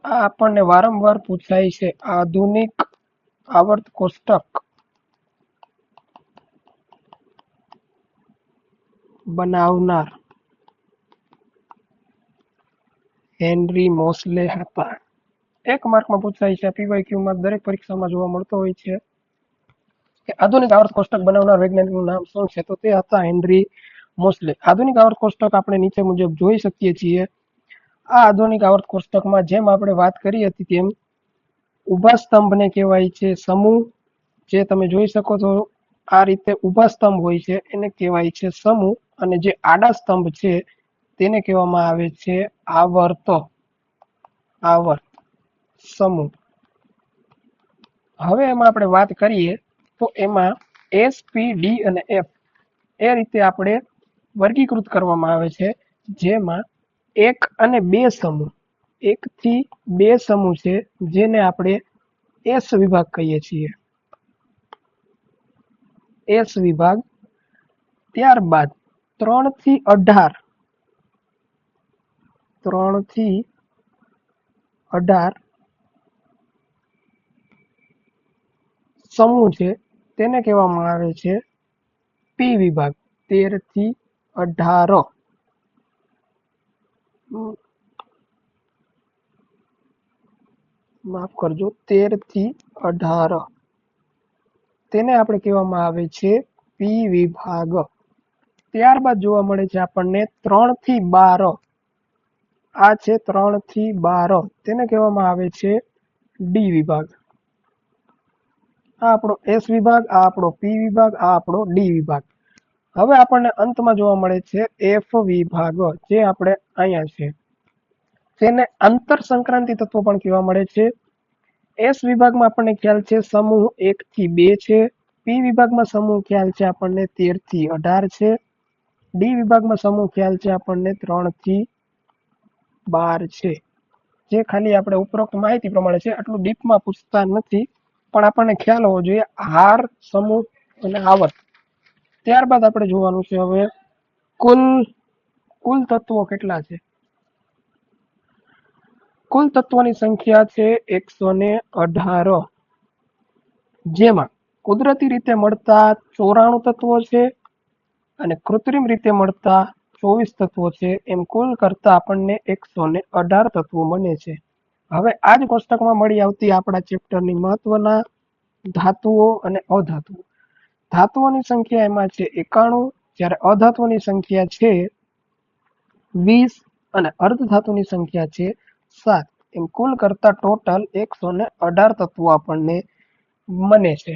આ આપણને વારંવાર પૂછાય છે. આધુનિક આવર્ત કોષ્ટક બનાવનાર હેનરી મોસ્લે હતા. 1 માર્કમાં પૂછાય છે. પીવાયક્યુમાં દરેક પરીક્ષામાં જોવા મળતો હોય છે કે આધુનિક આવર્ત કોષ્ટક બનાવનાર વૈજ્ઞાનિકનું નામ શું છે? તો તે હતા હેનરી મોસ્લે. આધુનિક આવર્ત કોષ્ટક આપણે નીચે મુજબ જોઈ શકીએ છીએ. આ આધુનિક આવર્ત કોષ્ટકમાં જેમ આપણે વાત કરી હતી તેમ ઊભા સ્તંભને કહેવાય છે સમૂહ. જે તમે જોઈ શકો છો આ રીતે ઊભા સ્તંભ હોય છે એને કહેવાય છે સમૂહ, અને જે આડા સ્તંભ છે તેને કહેવામાં આવે છે આવર્ત. આવર્ત સમૂહ. હવે એમાં આપણે વાત કરીએ તો એમાં એસ, પી, ડી અને એફ એ રીતે આપણે વર્ગીકૃત કરવામાં આવે છે. જેમાં 1 અને 2 સમૂહ, 1 થી 2 સમૂહ છે જેને આપણે એસ વિભાગ કહીએ છીએ. એસ વિભાગ. ત્યારબાદ 3 થી 18, 3 થી 18 સમૂહ છે તેને કહેવામાં આવે છે પી વિભાગ. 13 થી 18, માફ કરજો, 13 થી 18 તેને આપણે કહેવામાં આવે છે પી વિભાગ. ત્યારબાદ જોવા મળે છે આપણને 3 થી 12, આ છે 3 થી 12 તેને કહેવામાં આવે છે ડી વિભાગ. આ આપણો એસ વિભાગ, આ આપણો પી વિભાગ, આ આપણો ડી વિભાગ. હવે આપણને અંતમાં જોવા મળે છે એફ વિભાગ, જે આપણે અહીંયા છે. તેને આંતર સંક્રાંતિ તત્વો પણ કહેવા મળે છે. એસ વિભાગમાં આપણને ખ્યાલ છે સમૂહ 1 થી 2 છે. પી વિભાગમાં સમૂહ ખ્યાલ છે આપણને 13 થી 18 છે. ડી વિભાગમાં સમૂહ ખ્યાલ છે આપણને 3 થી 12 છે. જે ખાલી આપણે ઉપરોક્ત માહિતી પ્રમાણે છે, આટલું ડીપમાં પૂછતા નથી, પણ આપણને ખ્યાલ હોવો જોઈએ હાર, સમૂહ અને આવર્ત. ત્યારબાદ આપણે જોવાનું છે હવે કુલ તત્વો કેટલા છે. કુલ તત્વોની સંખ્યા છે 118, જેમાં કુદરતી રીતે મળતા 94 તત્વો છે અને કૃત્રિમ રીતે મળતા 24 તત્વો છે. એમ કુલ કરતા આપણને 118 તત્વો બને છે. હવે આ જ કોષ્ટકમાં મળી આવતી આપણા ચેપ્ટરની મહત્વના ધાતુઓ અને અધાતુઓ. ધાતુઓની સંખ્યા એમાં છે 91, જ્યારે અધાતુઓની સંખ્યા છે 20 અને અર્ધધાતુની સંખ્યા છે 7. એમ કુલ કરતા ટોટલ 118 તત્વો આપણને બને છે.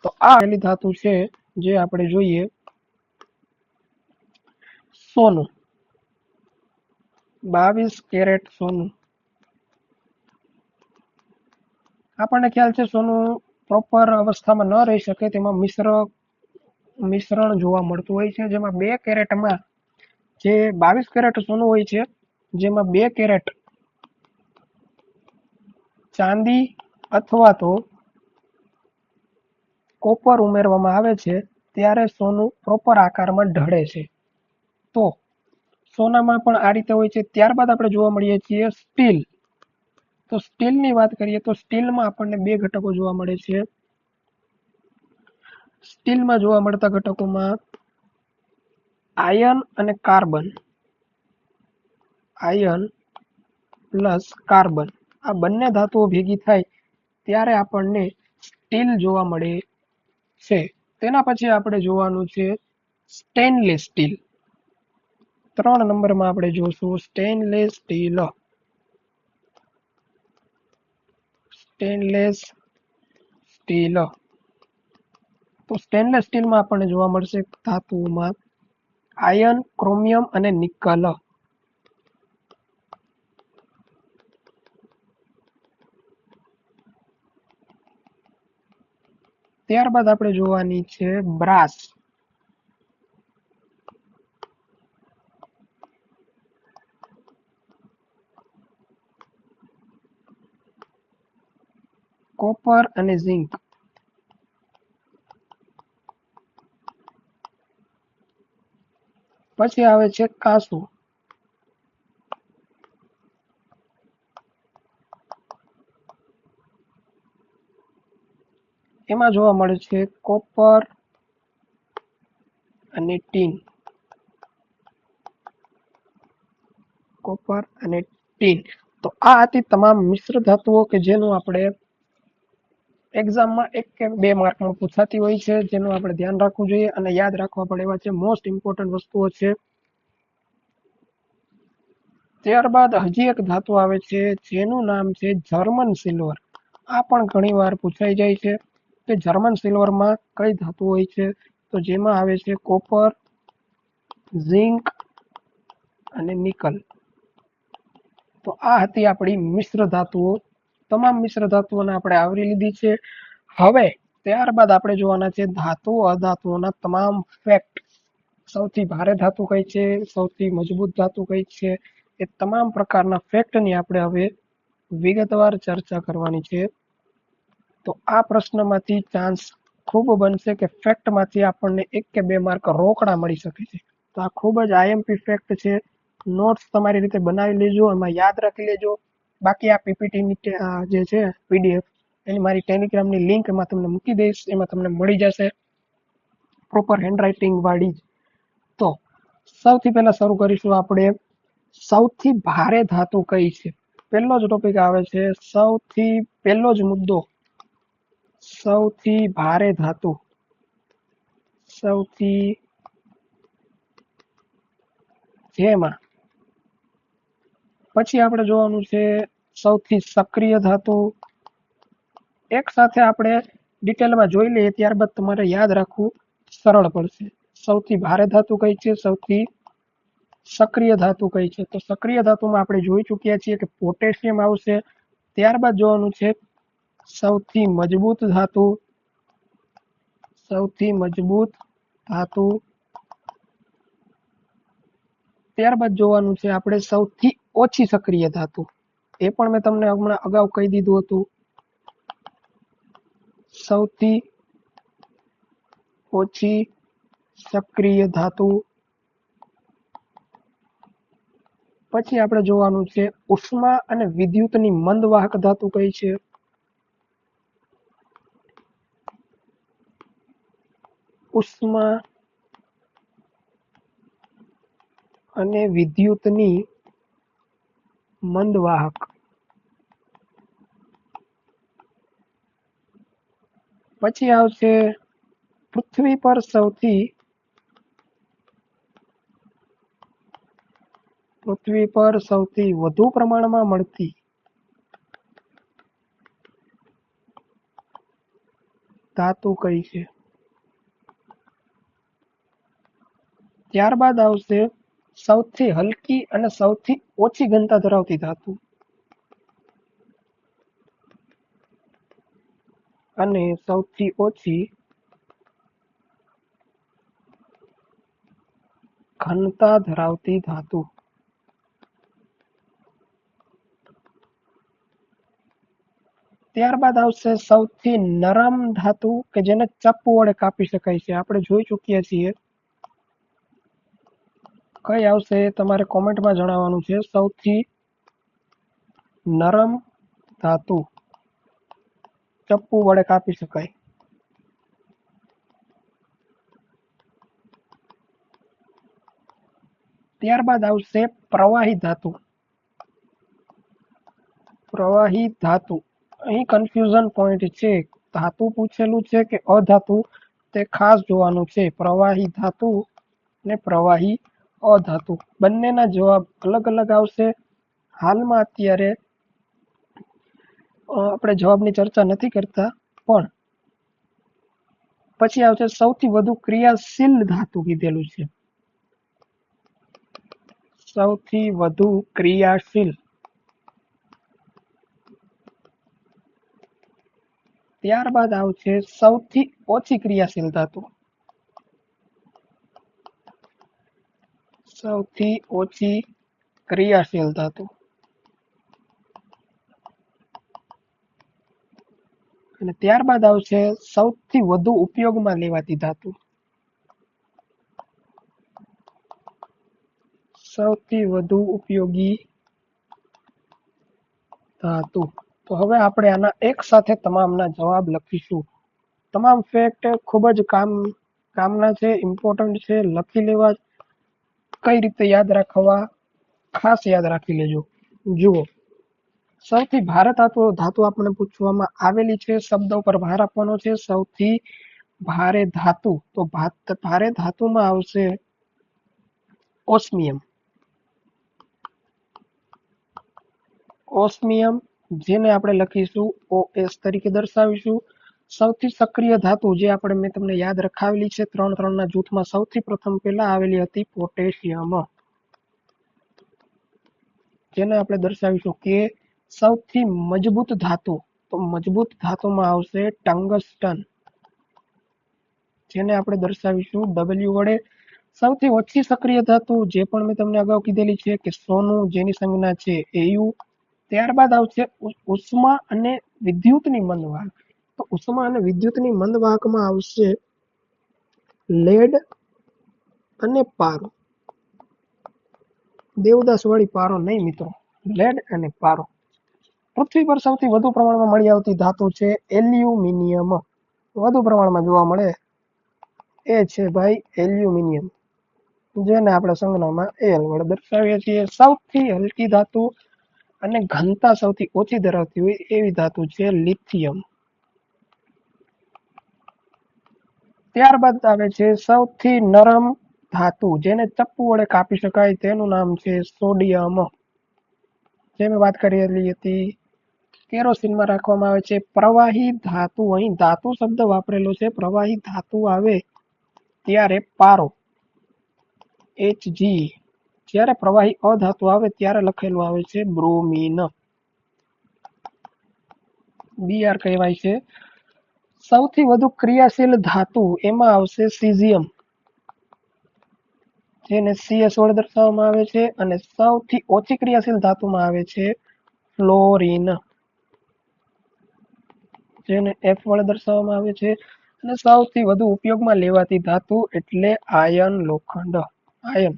તો આ પહેલી ધાતુ છે જે આપણે જોઈએ સોનું. 22 કેરેટ સોનું. આપણને ખ્યાલ છે સોનું પ્રોપર અવસ્થામાં ન રહી શકે, તેમાં મિશ્રણ જોવા મળતું હોય છે. જેમાં 2 કેરેટમાં જે 22 કેરેટ સોનું હોય છે, જેમાં 2 કેરેટ ચાંદી અથવા તો કોપર ઉમેરવામાં આવે છે ત્યારે સોનું પ્રોપર આકારમાં ઢળે છે. તો સોનામાં પણ આ રીતે હોય છે. ત્યારબાદ આપણે જોવા મળીએ છીએ સ્ટીલ. તો સ્ટીલની વાત કરીએ તો સ્ટીલમાં આપણને 2 ઘટકો જોવા મળે છે. સ્ટીલમાં જોવા મળતા ઘટકોમાં આયર્ન અને કાર્બન. આયર્ન પ્લસ કાર્બન, આ બંને ધાતુઓ ભેગી થાય ત્યારે આપણને સ્ટીલ જોવા મળે છે. તેના પછી આપણે જોવાનું છે સ્ટેનલેસ સ્ટીલ. 3 નંબરમાં આપણે જોશું સ્ટેનલેસ સ્ટીલ. Stainless steel. તો સ્ટેનલેસ સ્ટીલમાં આપણને જોવા મળશે ધાતુઓમાં આયર્ન, ક્રોમિયમ અને નિકલ. ત્યારબાદ આપણે જોવાની છે બ્રાસ. કોપર અને ઝિંક. પછી આવે છે કાંસુ. એમાં જોવા મળે છે કોપર અને ટીન. કોપર અને ટીન. તો આ હતી તમામ મિશ્ર ધાતુઓ કે જેનું આપણે એક્ઝામમાં 1 કે 2 માર્કમાં પૂછાતી હોય છે, જેનું આપણે ધ્યાન રાખવું જોઈએ અને યાદ રાખવા પડે એવા છે. મોસ્ટ ઇમ્પોર્ટન્ટ વસ્તુઓ છે. ત્યારબાદ હજી એક ધાતુ આવે છે જેનું નામ છે જર્મન સિલ્વર. આ પણ ઘણી વાર પૂછાઈ જાય છે કે જર્મન સિલ્વરમાં કઈ ધાતુ હોય છે, તો જેમાં આવે છે કોપર, ઝિંક અને નિકલ. તો આ હતી આપણી મિશ્ર ધાતુઓ. તમામ મિશ્ર ધાતુઓને આપણે આવરી લીધી છે. હવે ત્યારબાદ આપણે જોવાના છે ધાતુ અધાતુઓના તમામ ફેક્ટ. સૌથી ભારે ધાતુ કઈ છે, સૌથી મજબૂત ધાતુ કઈ છે, એ તમામ પ્રકારના ફેક્ટની આપણે હવે વિગતવાર ચર્ચા કરવાની છે. તો આ પ્રશ્નમાંથી ચાન્સ ખૂબ બનશે કે ફેક્ટમાંથી આપણને 1 કે 2 માર્ક રોકડા મળી શકે છે. તો આ ખૂબ જ આઈએમપી ફેક્ટ છે. નોટ્સ તમારી રીતે બનાવી લેજો, એમાં યાદ રાખી લેજો. બાકી આ પીપીટીની જે છે પીડીએફ એની મારી ટેલિગ્રામની લિંક એમાં તમને મૂકી દઈશ, એમાં તમને મળી જશે પ્રોપર હેન્ડરાઇટિંગ વાળી. તો સૌથી પહેલા શરૂ કરીશું આપણે સૌથી ભારે ધાતુ કઈ છે. પહેલો જ ટોપિક આવે છે, સૌથી પહેલો જ મુદ્દો, સૌથી ભારે ધાતુ. સૌથી જેમાં પછી આપણે જોવાનું છે સૌથી સક્રિય ધાતુ. એક સાથે આપણે ડિટેલમાં જોઈ લઈએ, ત્યારબાદ તમારે યાદ રાખવું સરળ પડશે. સૌથી ભારે ધાતુ કઈ છે, સૌથી સક્રિય ધાતુ કઈ છે. તો સક્રિય ધાતુમાં આપણે જોઈ ચૂક્યા છીએ કે પોટેશિયમ આવશે. ત્યારબાદ જોવાનું છે સૌથી મજબૂત ધાતુ. સૌથી મજબૂત ધાતુ. ત્યારબાદ જોવાનું છે આપણે સૌથી ઓછી સક્રિય ધાતુ. એ પણ મેં તમને હમણાં અગાઉ કહી દીધું હતું. સૌથી ઓછી સક્રિય ધાતુ. પછી આપણે જોવાનું છે ઉષ્મા અને વિદ્યુતની મંદવાહક ધાતુ કઈ છે. ઉષ્મા અને વિદ્યુતની મંદવાહક. પછી આવશે પૃથ્વી પર સૌથી વધુ પ્રમાણમાં મળતી ધાતુ કઈ છે. ત્યારબાદ આવશે સૌથી હલકી અને સૌથી ઓછી ઘનતા ધરાવતી ધાતુ. અને સૌથી ઓછી ઘનતા ધરાવતી ધાતુ. ત્યારબાદ આવશે સૌથી નરમ ધાતુ કે જેને ચપ્પુ વડે કાપી શકાય છે. આપણે જોઈ ચૂક્યા છીએ. કઈ આવશે તમારે કોમેન્ટમાં જણાવવાનું છે. સૌથી નરમ ધાતુ ચપ્પુ વડે કાપી શકાય. ત્યારબાદ આવશે પ્રવાહી ધાતુ. પ્રવાહી ધાતુ, અહીં કન્ફ્યુઝન પોઈન્ટ છે. ધાતુ પૂછેલું છે કે અધાતુ, તે ખાસ જોવાનું છે. પ્રવાહી ધાતુ ને પ્રવાહી અધાતુ બંનેના જવાબ અલગ અલગ આવશે. હાલમાં અત્યારે આપણે જવાબની ચર્ચા નથી કરતા, પણ પછી આવશે સૌથી વધુ ક્રિયાશીલ ધાતુ કીધેલું છે. સૌથી વધુ ક્રિયાશીલ. ત્યારબાદ આવશે સૌથી ઓછી ક્રિયાશીલ ધાતુ. સૌથી ઓછી ક્રિયાશીલ ધાતુ. અને ત્યારબાદ આવશે સૌથી વધુ ઉપયોગમાં લેવાતી ધાતુ. સૌથી વધુ ઉપયોગી ધાતુ. તો હવે આપણે આના એક સાથે તમામના જવાબ લખીશું. તમામ ફેક્ટ ખૂબ જ કામના છે, ઇમ્પોર્ટન્ટ છે, લખી લેવા, કઈ રીતે યાદ રાખવા ખાસ યાદ રાખી લેજો. જુઓ, સૌથી ભારે ધાતુ આપણને પૂછવામાં આવેલી છે, શબ્દ ઉપર ભાર આપવાનો છે. સૌથી ભારે ધાતુ, તો ભારે ધાતુમાં આવશે ઓસ્મિયમ. ઓસ્મિયમ, જેને આપણે લખીશું OS તરીકે દર્શાવીશું. સૌથી સક્રિય ધાતુ, જે મેં તમને યાદ રખાવેલી છે, 3 ના જૂથમાં સૌથી પ્રથમ પહેલા આવેલી હતી પોટેશિયમ, જેને આપણે દર્શાવીશું કે સૌથી મજબૂત ધાતુ, તો મજબૂત ધાતુમાં આવશે ટંગસ્ટન, જેને આપણે દર્શાવીશું W વડે. સૌથી ઓછી સક્રિય ધાતુ, જે પણ મેં તમને અગાઉ કીધેલી છે કે સોનું, જેની સંજ્ઞા છે Au. ત્યારબાદ આવશે ઉષ્મા અને વિદ્યુતની મંદવાહક. તો ઉષ્મા અને વિદ્યુતની મંદવાહકમાં આવશે લેડ અને પારો. દેવદાસ વાળી પારો નહીં મિત્રો, લેડ અને પારો. પૃથ્વી પર સૌથી વધુ પ્રમાણમાં મળી આવતી ધાતુ છે એલ્યુમિનિયમ. વધુ પ્રમાણમાં જોવા મળે એ છે ભાઈ એલ્યુમિનિયમ, જેને આપણે સંજ્ઞામાં Al વડે દર્શાવીએ છીએ. સૌથી હલકી ધાતુ અને ઘનતા સૌથી ઓછી ધરાવતી હોય એવી ધાતુ છે લિથિયમ. ત્યારબાદ આવે છે સૌથી નરમ ધાતુ, જેને ચપ્પુ વડે કાપી શકાય, તેનું નામ છે સોડિયમ, જે મેં વાત કરેલી હતી. કેરોસીનમાં રાખવામાં આવે છે. પ્રવાહી ધાતુ, અહીં ધાતુ શબ્દ વાપરેલો છે. પ્રવાહી ધાતુ આવે ત્યારે પારો Hg, જ્યારે પ્રવાહી અધાતુ આવે ત્યારે લખેલું આવે છે બ્રોમીન, Br કહેવાય છે. સૌથી વધુ ક્રિયાશીલ ધાતુ, એમાં આવશે સીઝિયમ, જેને CS વડે દર્શાવવામાં આવે છે. અને સૌથી ઓછી ક્રિયાશીલ ધાતુમાં આવે છે ફ્લોરિન, જેને F વડે દર્શાવવામાં આવે છે. અને સૌથી વધુ ઉપયોગમાં લેવાતી ધાતુ એટલે આયર્ન, લોખંડ, આયર્ન.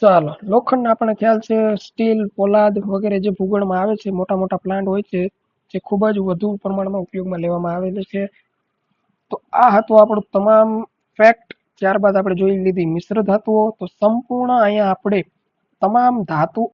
ચાલો, લોખંડ આપણને ખ્યાલ છે, સ્ટીલ, પોલાદ વગેરે જે ભૂગોળમાં આવે છે, મોટા મોટા પ્લાન્ટ હોય છે, જે ખૂબ જ વધુ પ્રમાણમાં ઉપયોગમાં લેવામાં આવેલું છે. તો આ હતું આપણું તમામ ફેક્ટ. ત્યારબાદ આપણે જોઈ લીધી મિશ્ર ધાતુઓ. તો સંપૂર્ણ અહીંયા આપણે તમામ ધાતુ